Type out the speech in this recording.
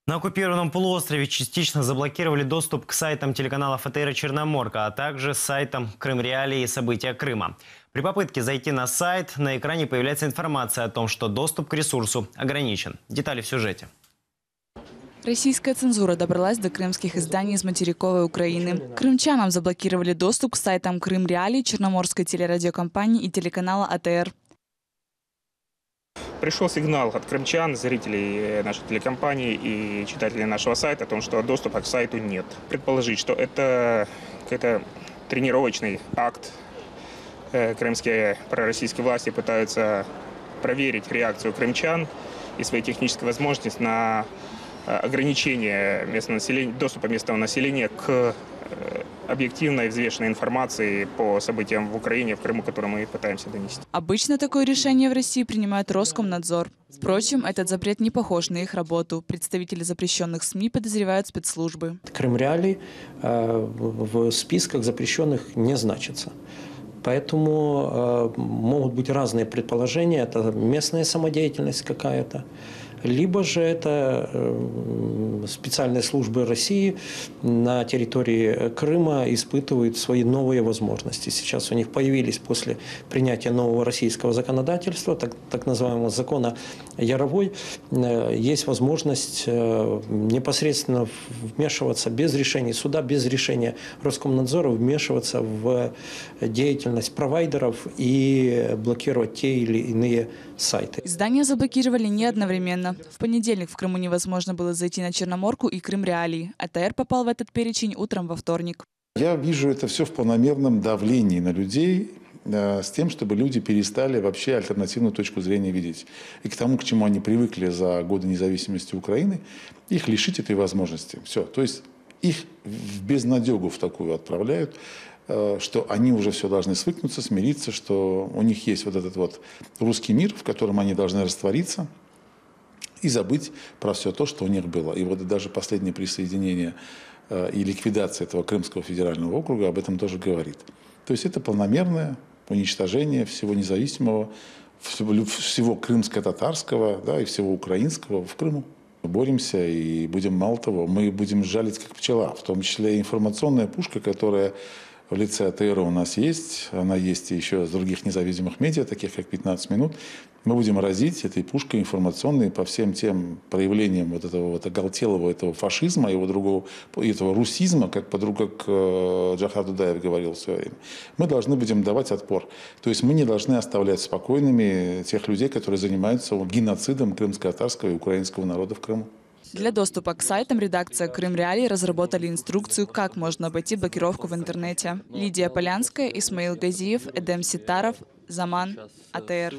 На оккупированном полуострове частично заблокировали доступ к сайтам телеканалов АТР и Черноморка, а также сайтам Крым Реалии и События Крыма. При попытке зайти на сайт на экране появляется информация о том, что доступ к ресурсу ограничен. Детали в сюжете. Российская цензура добралась до крымских изданий из материковой Украины. Крымчанам заблокировали доступ к сайтам Крым Реалии, Черноморской телерадиокомпании и телеканала АТР. Пришел сигнал от крымчан, зрителей нашей телекомпании и читателей нашего сайта о том, что доступа к сайту нет. Предположить, что это какой-то тренировочный акт. Крымские пророссийские власти пытаются проверить реакцию крымчан и свои технические возможности на ограничение местного населения, доступа местного населения к объективной, взвешенной информации по событиям в Украине, в Крыму, которую мы пытаемся донести. Обычно такое решение в России принимает Роскомнадзор. Впрочем, этот запрет не похож на их работу. Представители запрещенных СМИ подозревают спецслужбы. Крым Реалии в списках запрещенных не значится. Поэтому могут быть разные предположения. Это местная самодеятельность какая-то, либо же это специальные службы России на территории Крыма испытывают свои новые возможности. Сейчас у них появились после принятия нового российского законодательства, так называемого закона Яровой, есть возможность непосредственно вмешиваться без решения суда, без решения Роскомнадзора, вмешиваться в деятельность провайдеров и блокировать те или иные сайты. Издания заблокировали не одновременно. В понедельник в Крыму невозможно было зайти на Черноморку и Крым Реалии. АТР попал в этот перечень утром во вторник. Я вижу это все в планомерном давлении на людей с тем, чтобы люди перестали вообще альтернативную точку зрения видеть. И к тому, к чему они привыкли за годы независимости Украины, их лишить этой возможности. Все. То есть их в безнадегу в такую отправляют, что они уже все должны свыкнуться, смириться, что у них есть вот этот вот русский мир, в котором они должны раствориться и забыть про все то, что у них было. И вот даже последнее присоединение и ликвидация этого Крымского федерального округа об этом тоже говорит. То есть это планомерное уничтожение всего независимого, всего крымско-татарского, да, и всего украинского в Крыму. Мы боремся и будем, мало того, мы будем жалить как пчела, в том числе и информационная пушка, которая в лице АТР у нас есть, она есть еще с других независимых медиа, таких как «15 минут». Мы будем разить этой пушкой информационной по всем тем проявлениям вот этого вот оголтелого этого фашизма, его другого, этого русизма, как Джохар Дудаев говорил в свое время. Мы должны будем давать отпор. То есть мы не должны оставлять спокойными тех людей, которые занимаются геноцидом крымско-татарского и украинского народа в Крыму. Для доступа к сайтам редакция Крым Реалии разработали инструкцию, как можно обойти блокировку в интернете. Лидия Полянская, Исмаил Газиев, Эдем Ситаров, Заман, АТР.